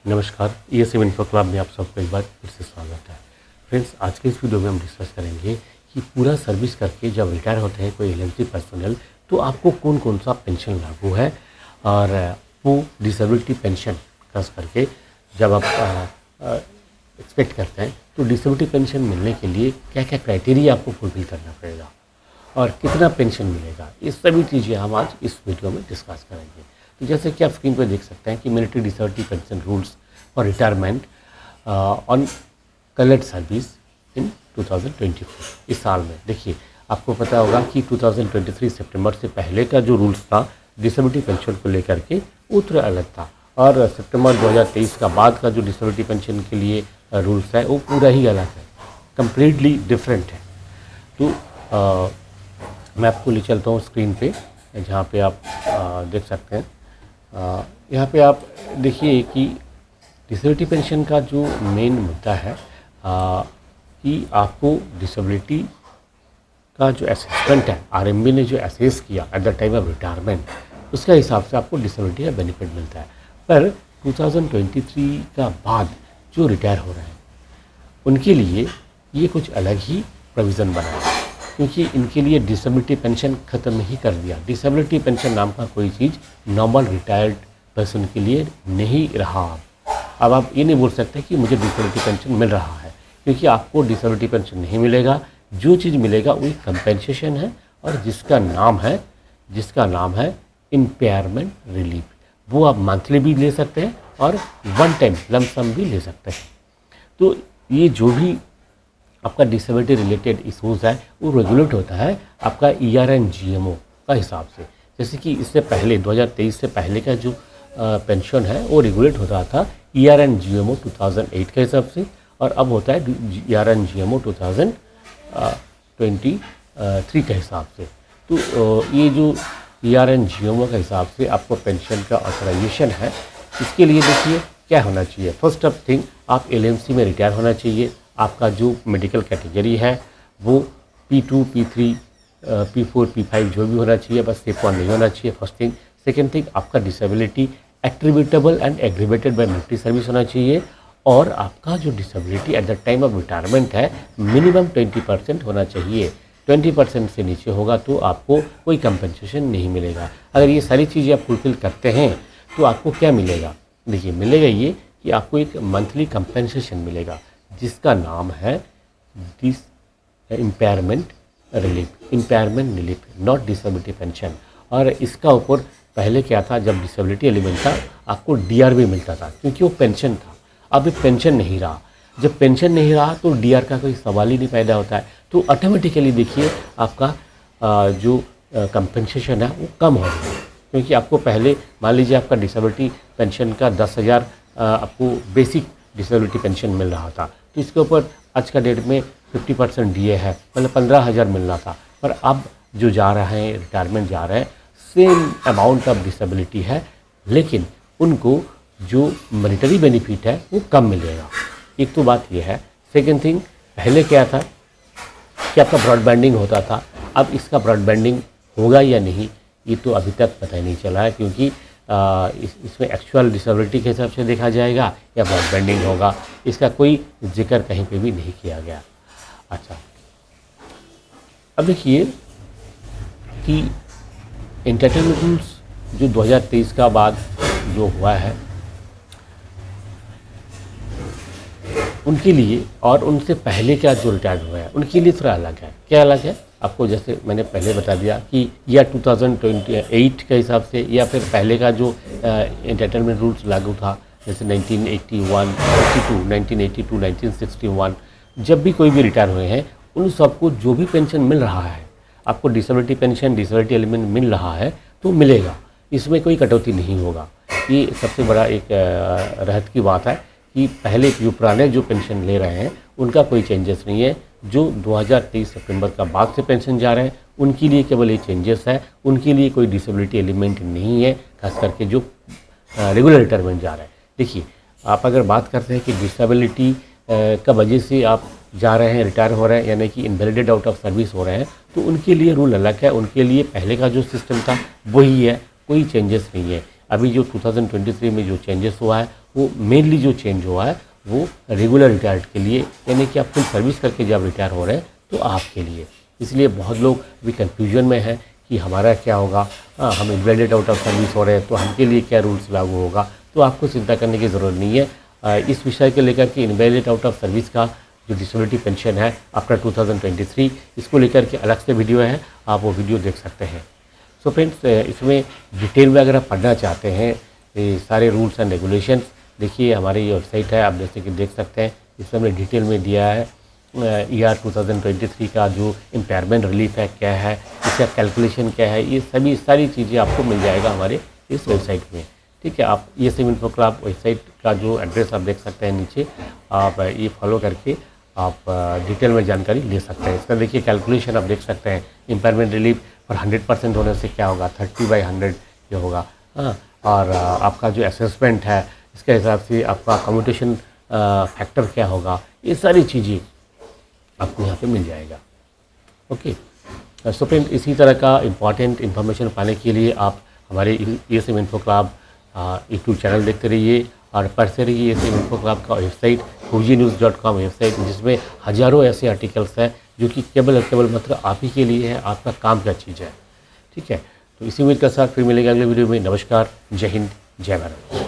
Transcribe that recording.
नमस्कार, ESM info club में आप सबका एक बार फिर से स्वागत है। फ्रेंड्स, आज के इस वीडियो में हम डिस्कस करेंगे कि पूरा सर्विस करके जब रिटायर होते हैं कोई एलएमसी पर्सनल, तो आपको कौन कौन सा पेंशन लागू है और वो डिसेबिलिटी पेंशन खास करके जब आप एक्सपेक्ट करते हैं तो डिसेबिलिटी पेंशन मिलने के लिए क्या क्या क्राइटेरिया आपको फुलफिल करना पड़ेगा और कितना पेंशन मिलेगा, ये सभी चीज़ें हम आज इस वीडियो में डिस्कस करेंगे। तो जैसे कि आप स्क्रीन पर देख सकते हैं कि military disability pension rules for retirement on coloured service in 2024। इस साल में देखिए, आपको पता होगा कि 2023 सितंबर से पहले का जो रूल्स था डिसेबिलिटी पेंशन को लेकर के वो थोड़ा अलग था, और सितंबर 2023 का बाद का जो डिसेबिलिटी पेंशन के लिए रूल्स है वो पूरा ही अलग है, कम्प्लीटली डिफरेंट है। तो मैं आपको ले चलता हूँ स्क्रीन पे, जहाँ पे आप देख सकते हैं। यहाँ पे आप देखिए कि डिसेबिलिटी पेंशन का जो मेन मुद्दा है कि आपको डिसेबिलिटी का जो असेसमेंट है, आरएमबी ने जो असेस किया eight the time of retirement, उसके हिसाब से आपको डिसेबिलिटी का बेनिफिट मिलता है। पर 2023 का बाद जो रिटायर हो रहे हैं उनके लिए ये कुछ अलग ही प्रोविज़न बना है, क्योंकि इनके लिए डिसेबिलिटी पेंशन ख़त्म ही कर दिया। डिसेबिलिटी पेंशन नाम का कोई चीज़ नॉर्मल रिटायर्ड पर्सन के लिए नहीं रहा। अब आप ये नहीं बोल सकते कि मुझे डिसेबिलिटी पेंशन मिल रहा है, क्योंकि आपको डिसेबिलिटी पेंशन नहीं मिलेगा। जो चीज़ मिलेगा वही कंपेंसेशन है, और जिसका नाम है इम्पेयरमेंट रिलीफ। वो आप मंथली भी ले सकते हैं और वन टाइम लंप सम भी ले सकते हैं। तो ये जो भी आपका डिसेबिलिटी रिलेटेड इशूज़ है वो रेगुलेट होता है आपका ERN-GMO का हिसाब से। जैसे कि इससे पहले 2023 से पहले का जो पेंशन है वो रेगुलेट होता था ERN-GMO 2008 के हिसाब से, और अब होता है ERN-GMO 2023 के हिसाब से। तो ये जो ERN-GMO के हिसाब से आपको पेंशन का ऑथराइजेशन है, इसके लिए देखिए क्या होना चाहिए। फर्स्ट ऑफ थिंग, आप LMC में रिटायर होना चाहिए। आपका जो मेडिकल कैटेगरी है वो P2, P3, P4, P5 जो भी होना चाहिए, बस Step 1 नहीं होना चाहिए, फर्स्ट थिंग। सेकेंड थिंग, आपका disability attributable and aggravated by military service होना चाहिए, और आपका जो disability at the time of retirement है मिनिमम 20% होना चाहिए। 20% से नीचे होगा तो आपको कोई कंपनसेशन नहीं मिलेगा। अगर ये सारी चीज़ें आप फुलफिल करते हैं तो आपको क्या मिलेगा, देखिए मिलेगा ये कि आपको एक मंथली कंपनसेशन मिलेगा जिसका नाम है impairment relief, not disability pension. और इसका ऊपर पहले क्या था, जब डिसेबिलिटी एलिमेंट था आपको DR भी मिलता था, क्योंकि वो पेंशन था। अब पेंशन नहीं रहा, जब पेंशन नहीं रहा तो DR का कोई सवाल ही नहीं पैदा होता है। तो ऑटोमेटिकली देखिए आपका जो कंपनसेशन है वो कम हो रहा है, क्योंकि आपको पहले मान लीजिए आपका डिसेबिलिटी पेंशन का 10,000 आपको बेसिक डिसेबिलिटी पेंशन मिल रहा था, तो इसके ऊपर आज का डेट में 50% DA है, मतलब 15,000 मिल रहा था। पर अब जो जा रहे हैं रिटायरमेंट जा रहे हैं, सेम अमाउंट ऑफ डिसेबिलिटी है, लेकिन उनको जो मॉनिटरी बेनिफिट है वो कम मिलेगा। एक तो बात ये है। सेकेंड थिंग, पहले क्या था कि आपका ब्रॉडबैंडिंग होता था, अब इसका ब्रॉडबैंडिंग होगा या नहीं ये तो अभी तक पता ही नहीं चला है, क्योंकि इसमें एक्चुअल डिसेबिलिटी के हिसाब से देखा जाएगा या ब्रॉडबैंडिंग होगा, इसका कोई जिक्र कहीं पे भी नहीं किया गया। अच्छा, अब देखिए कि एंटरटेनमेंट रूल्स जो 2023 का बाद जो हुआ है उनके लिए और उनसे पहले का जो रिटायर्ड हुआ है उनके लिए थोड़ा अलग है। क्या अलग है, आपको जैसे मैंने पहले बता दिया कि या 2028 के हिसाब से, या फिर पहले का जो एंटरटेनमेंट रूल्स लागू था जैसे 1982, 1961, जब भी कोई भी रिटायर हुए हैं उन सबको जो भी पेंशन मिल रहा है, आपको डिसेबिलिटी पेंशन, डिसेबिलिटी एलिमेंट मिल रहा है तो मिलेगा, इसमें कोई कटौती नहीं होगा। ये सबसे बड़ा एक राहत की बात है कि पहले जो पुराने जो पेंशन ले रहे हैं उनका कोई चेंजेस नहीं है। जो 2023 सितंबर का बाद से पेंशन जा रहे हैं उनके लिए केवल ये चेंजेस है, उनके लिए कोई डिसेबिलिटी एलिमेंट नहीं है, खास करके जो रेगुलर रिटायरमेंट जा रहे हैं। देखिए, आप अगर बात करते हैं कि डिसेबिलिटी का वजह से आप जा रहे हैं, रिटायर हो रहे हैं, यानी कि इनवैलिडेट आउट ऑफ सर्विस हो रहे हैं, तो उनके लिए रूल अलग है। उनके लिए पहले का जो सिस्टम था वही है, कोई चेंजेस नहीं है। अभी जो 2023 में जो चेंजेस हुआ है वो मेनली जो चेंज हुआ है वो रेगुलर रिटायर्ड के लिए, यानी कि आप फुल सर्विस करके जब रिटायर हो रहे हैं तो आपके लिए। इसलिए बहुत लोग अभी कन्फ्यूजन में हैं कि हमारा क्या होगा, हम इनवैलिड आउट ऑफ सर्विस हो रहे हैं तो हमके लिए क्या रूल्स लागू होगा। तो आपको चिंता करने की ज़रूरत नहीं है। इस विषय को लेकर के इनवैलिड आउट ऑफ सर्विस का जो डिसेबिलिटी पेंशन है आफ्टर 2023, इसको लेकर के अलग से वीडियो है, आप वो वीडियो देख सकते हैं। सो फ्रेंड्स, इसमें डिटेल में अगर आप पढ़ना चाहते हैं ये सारे रूल्स एंड रेगुलेशंस, देखिए हमारी ये वेबसाइट है, आप जैसे कि देख सकते हैं। इसमें हमने डिटेल में दिया है ईआर 2023 का जो इम्पेयरमेंट रिलीफ है क्या है, इसका कैलकुलेशन क्या है, ये सभी सारी चीज़ें आपको मिल जाएगा हमारे इस वेबसाइट में। ठीक है, आप ये सब इन्फो क्लब वेबसाइट का जो एड्रेस आप देख सकते हैं नीचे, आप ये फॉलो करके आप डिटेल में जानकारी ले सकते हैं। इसका देखिए कैलकुलेशन आप देख सकते हैं। इम्पेयरमेंट रिलीफ पर 100% होने से क्या होगा, 30/100 ये होगा। हाँ, और आपका जो असेसमेंट है इसके हिसाब से आपका कम्यूटेशन फैक्टर क्या होगा, ये सारी चीज़ें आपको यहाँ पे मिल जाएगा। ओके, सो फ्रेंड, इसी तरह का इम्पॉर्टेंट इन्फॉर्मेशन पाने के लिए आप हमारे ESM info club YouTube channel देखते रहिए और पढ़ते रहिए ESM इन्फो क्लब का वेबसाइट fujinews.com वेबसाइट, जिसमें हज़ारों ऐसे आर्टिकल्स हैं जो कि केवल और केवल मात्र आप ही के लिए है, आपका काम का चीज़ है। ठीक है, तो इसी उम्मीद के साथ फिर मिलेगा अगले वीडियो में। नमस्कार, जय हिंद, जय भारत।